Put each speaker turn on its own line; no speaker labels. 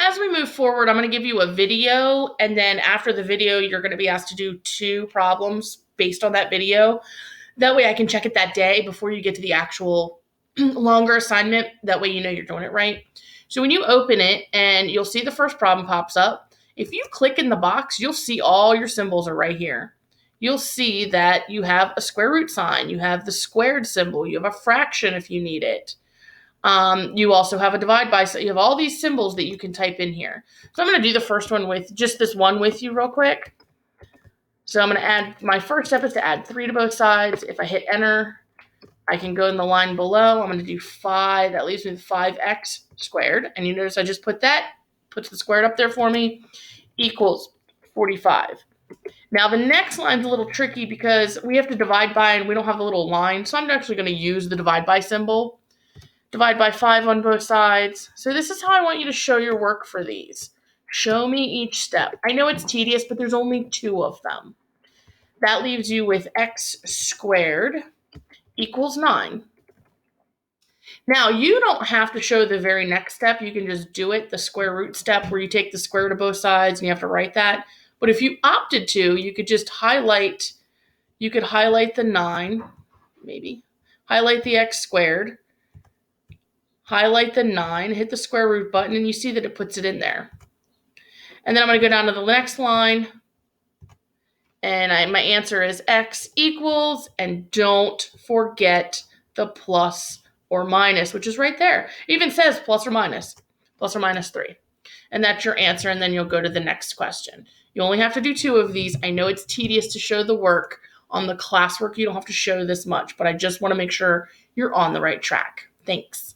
as we move forward, I'm going to give you a video, and then after the video, you're going to be asked to do 2 problems based on that video. That way I can check it that day before you get to the actual longer assignment. That way you know you're doing it right. So when you open it and you'll see the first problem pops up, if you click in the box, you'll see all your symbols are right here. You'll see that you have a square root sign, you have the squared symbol, you have a fraction if you need it. You also have a divide by, so you have all these symbols that you can type in here. So I'm going to do the first one with just this one with you real quick. So I'm going to add, my first step is to add 3 to both sides. If I hit enter, I can go in the line below. I'm going to do 5. That leaves me with 5x squared. And you notice I just put that, puts the squared up there for me, equals 45. Now the next line's a little tricky because we have to divide by and we don't have the little line. So I'm actually going to use the divide by symbol. Divide by 5 on both sides. So this is how I want you to show your work for these. Show me each step. I know it's tedious, but there's only 2 of them. That leaves you with x squared equals 9. Now, you don't have to show the very next step. You can just do it, the square root step, where you take the square root of both sides and you have to write that. But if you opted to, you could just highlight, you could highlight the 9, maybe, highlight the x squared, highlight the 9, hit the square root button, and you see that it puts it in there. And then I'm going to go down to the next line, and my answer is x equals, and don't forget the plus or minus, which is right there. It even says plus or minus 3. And that's your answer, and then you'll go to the next question. You only have to do 2 of these. I know it's tedious to show the work. On the classwork, you don't have to show this much, but I just want to make sure you're on the right track. Thanks.